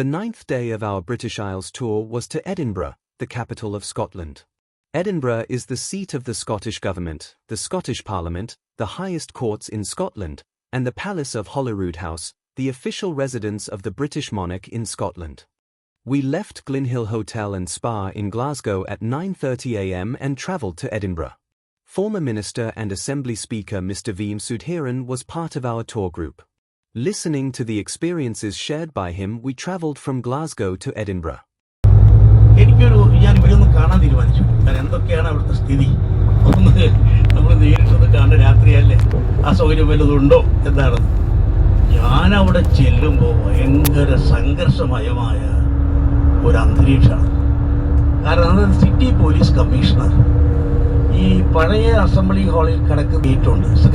The ninth day of our British Isles tour was to Edinburgh, the capital of Scotland. Edinburgh is the seat of the Scottish Government, the Scottish Parliament, the highest courts in Scotland, and the Palace of Holyroodhouse, the official residence of the British monarch in Scotland. We left Calton Hotel and Spa in Glasgow at 9:30 a.m. and travelled to Edinburgh. Former Minister and Assembly Speaker Mr. V. Sudharan was part of our tour group. Listening to the experiences shared by him, we travelled from Glasgow to Edinburgh. ഞാൻ ഇവരൊന്ന് കാണാൻ തീരുമാനിച്ചു. കാരണം എന്തൊക്കെയാണ് അവിടുത്തെ സ്ഥിതി നമ്മൾ നേരിട്ടത് കാണാൻ രാത്രിയല്ലേ, അസൗകര്യം വല്ലതുണ്ടോ എന്താണ്. ഞാൻ അവിടെ ചെല്ലുമ്പോൾ ഭയങ്കര സംഘർഷമയമായ ഒരു അന്തരീക്ഷമാണ്. കാരണം അത് സിറ്റി പോലീസ് കമ്മീഷണർ ഈ പഴയ അസംബ്ലി ഹാളിൽ കിടക്കുന്നുണ്ട്.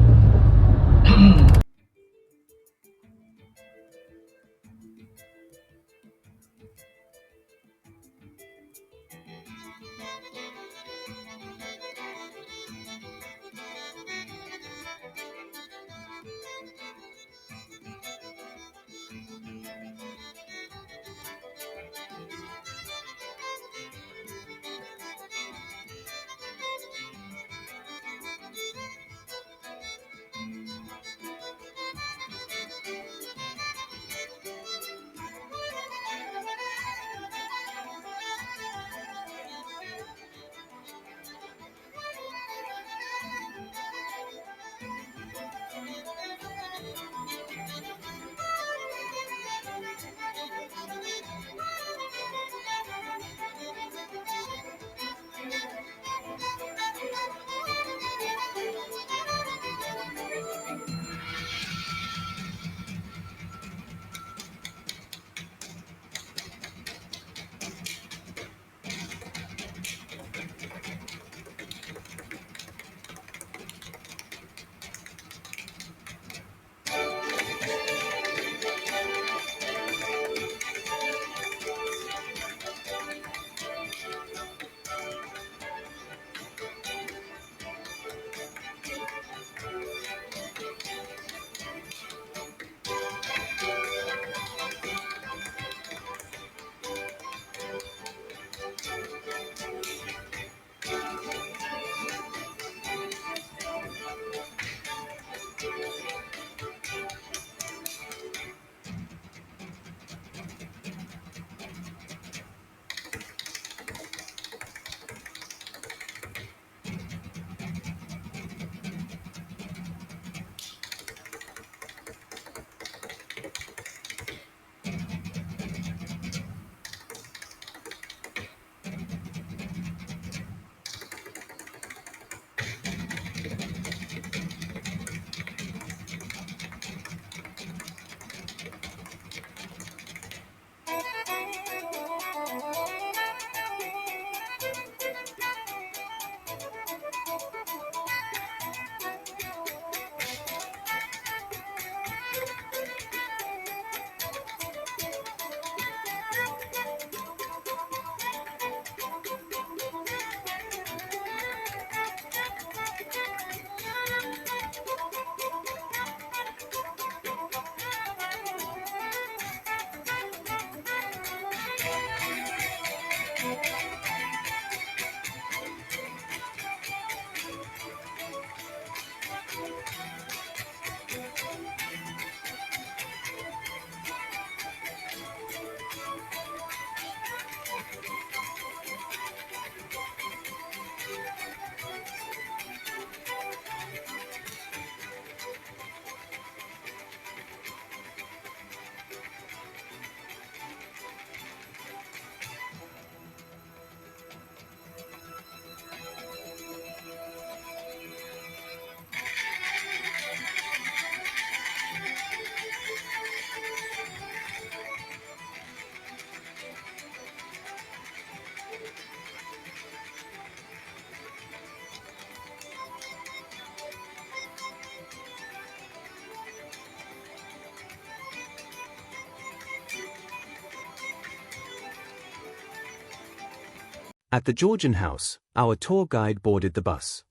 At the Georgian House, our tour guide boarded the bus.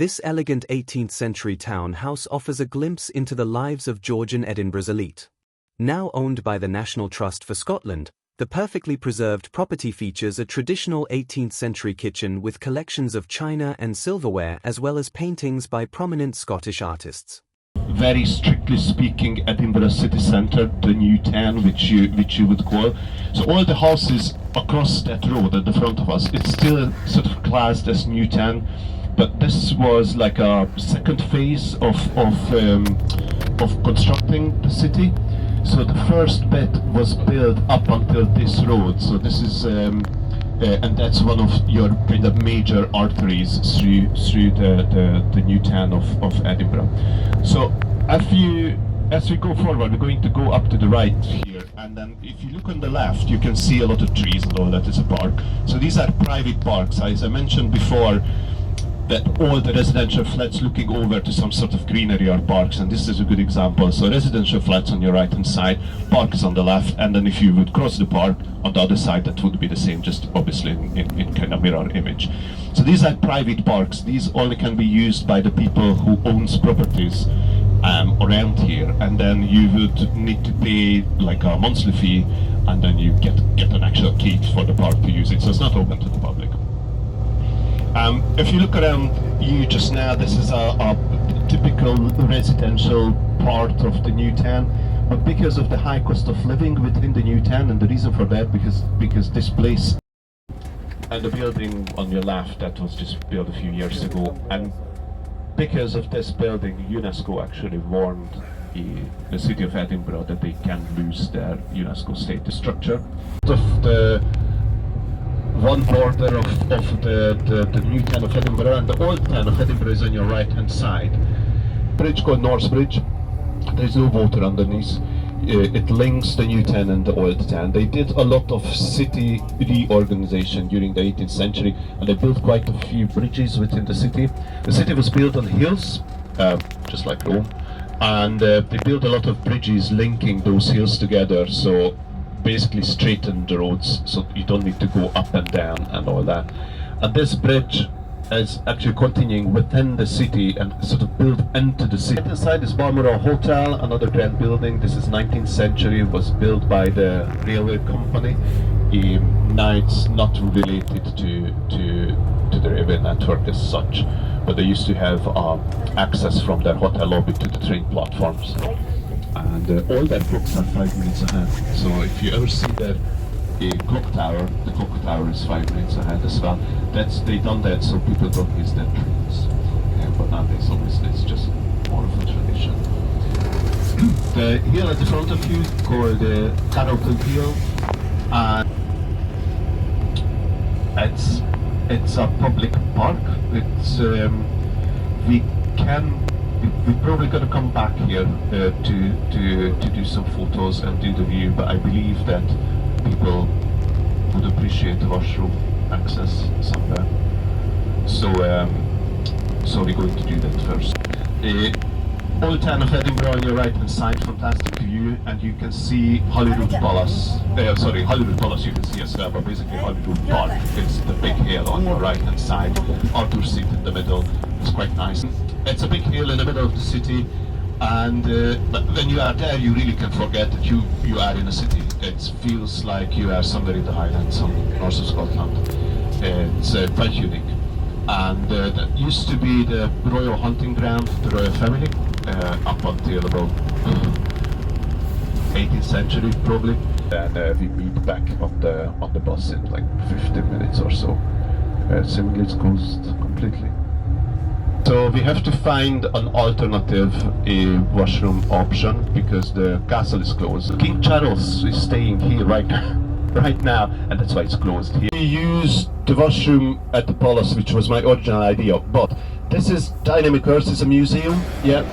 This elegant 18th-century townhouse offers a glimpse into the lives of Georgian Edinburgh's elite. Now owned by the National Trust for Scotland, The perfectly preserved property features a traditional 18th century kitchen with collections of china and silverware as well as paintings by prominent Scottish artists. Very strictly speaking, Edinburgh city centre, the new town, which you would call. So all the houses across that road at the front of us, it's still sort of classed as new town, but this was like a second phase of constructing the city. So the first bit was built up until this road. So this is and that's one of your kind of major arteries through the new town of Edinburgh. So as we go forward, we're going to go up to the right here, and then if you look on the left, you can see a lot of trees and all that. It's a park. So these are private parks. As I mentioned before, that all the residential flats looking over to some sort of greenery are parks, and this is a good example. So residential flats on your right hand side, parks on the left, and then if you would cross the park on the other side, that would be the same, just obviously in kind of mirror image. So these are private parks. These only can be used by the people who owns properties around here, and then you would need to pay like a monthly fee, and then you get an actual key for the park to use it. So it's not open to the public. If you look around you just now, this is a typical residential part of the new town, but because of the high cost of living within the new town, and the reason for that, because this place and the building on your left, that was just built a few years ago, and because of this building, UNESCO actually warned the City of Edinburgh that they can lose their UNESCO status structure. Of the one border of the new town of Edinburgh, and the old town of Edinburgh is on your right hand side. Bridge called Norse Bridge. There's no water underneath. It links the new town and the old town. They did a lot of city reorganization during the 18th century, and they built quite a few bridges within the city. The city was built on hills, just like Rome, and they built a lot of bridges linking those hills together, so basically straighten the roads so you don't need to go up and down and all that. And this bridge is actually continuing within the city and sort of built into the city. Inside is Balmoral Hotel, another grand building. This is 19th century, was built by the railway company. Now it's not related to the railway network as such, but they used to have access from their hotel lobby to the train platforms. And all their clocks are 5 minutes ahead. So if you ever see their clock tower, the clock tower is 5 minutes ahead as well. They done that so people don't miss their trains. But nowadays, obviously, it's just more of a tradition. The hill at the front of you called Calton Hill, and it's a public park. It's we're probably going to come back here to do some photos and do the view, but I believe that people would appreciate the washroom access somewhere. So we're going to do that first. The old town of Edinburgh on your right hand side, fantastic view, and you can see Holyrood Palace. Holyrood Palace you can see as well, but basically Holyrood Park is the big hill on your right hand side. Arthur's Seat in the middle. It's quite nice. It's a big hill in the middle of the city, and when you are there, you really can forget that you are in a city. It feels like you are somewhere in the Highlands, on north of Scotland. It's quite unique. And that used to be the royal hunting ground of the royal family, up until about 18th century probably. And we meet back on the bus in like 15 minutes or so. Seemingly it's closed completely. So we have to find an alternative washroom option because the castle is closed. King Charles is staying here right now, and that's why it's closed here. We used the washroom at the palace, which was my original idea, but this is Dynamic Earth, it's a museum, yeah.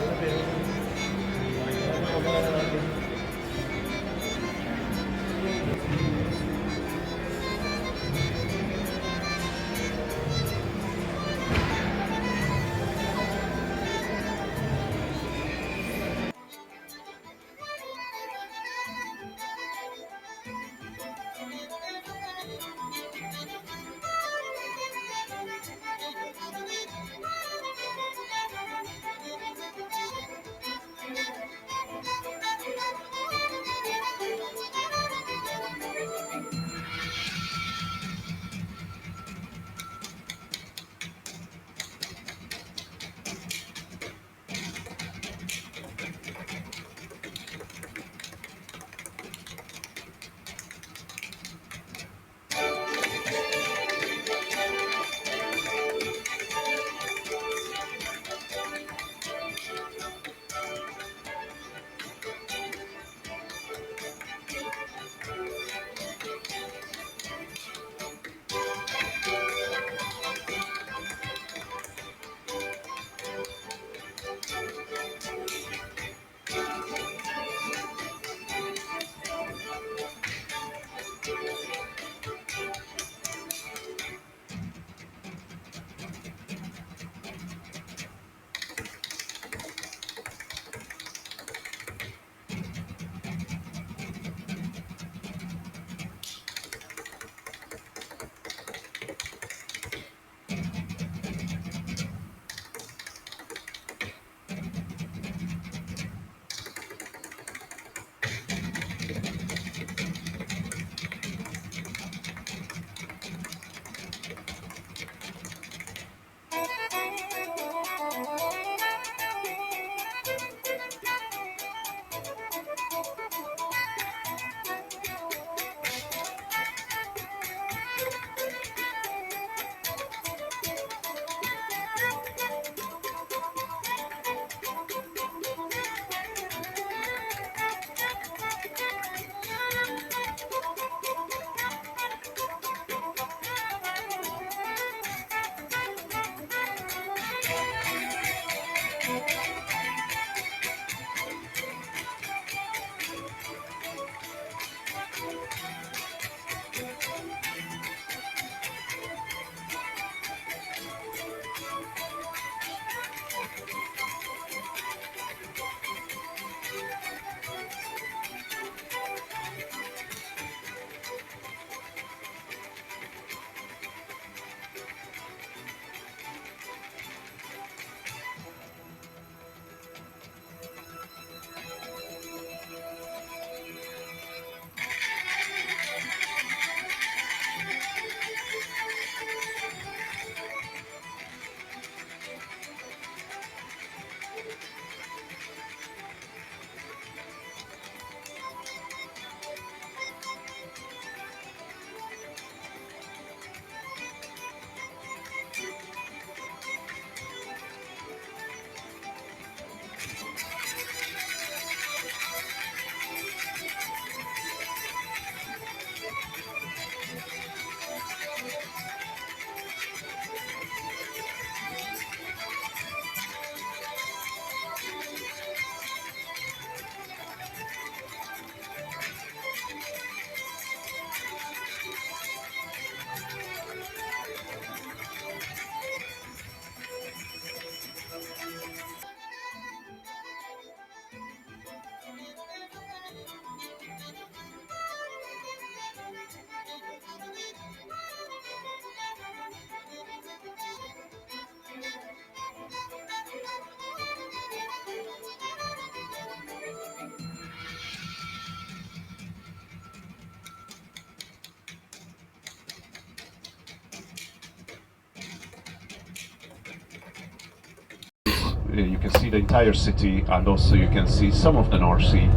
You can see the entire city, and also you can see some of the North Sea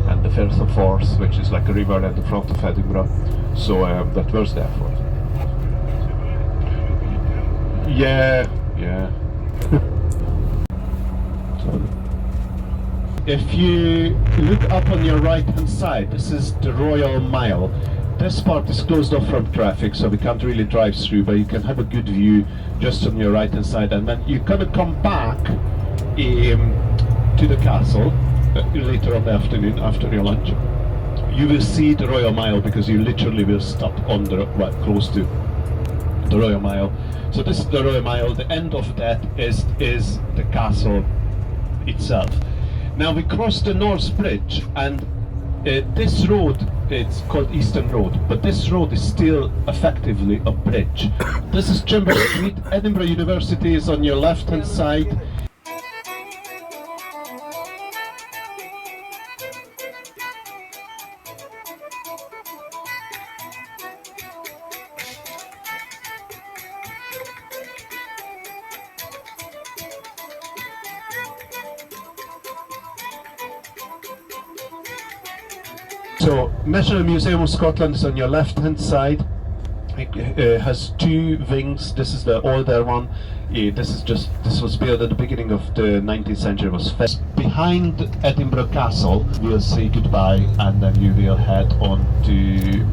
and the Firth of Forth, which is like a river at the front of Edinburgh. So that was there for it. Yeah. If you look up on your right hand side, this is the Royal Mile. This part is closed off from traffic, so we can't really drive through, but you can have a good view just on your right hand side, and then you're gonna come back to the castle later on the afternoon after your lunch. You will see the Royal Mile because you literally will stop on the close to the Royal Mile. So this is the Royal Mile. The end of that is the castle itself. Now we cross the North Bridge, and this road, it's called Eastern Road, but this road is still effectively a bridge. This is Chambers Street. Edinburgh University is on your left hand side. So, National Museum of Scotland is on your left-hand side. It has two wings. This is the older one. This was built at the beginning of the 19th century. It was behind Edinburgh Castle. We'll say goodbye, and then you will head on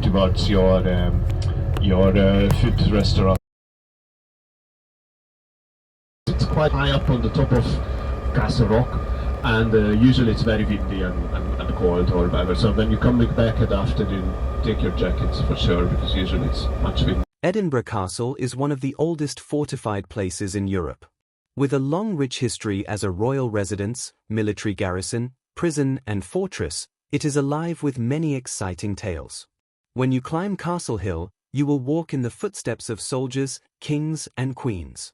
towards your food restaurant. It's quite high up on the top of Castle Rock, and usually it's very windy and cold or whatever. So when you come back at afternoon, take your jackets for sure, because usually it's much windy. Edinburgh Castle is one of the oldest fortified places in Europe. With a long rich history as a royal residence, military garrison, prison and fortress, it is alive with many exciting tales. When you climb Castle Hill, you will walk in the footsteps of soldiers, kings and queens.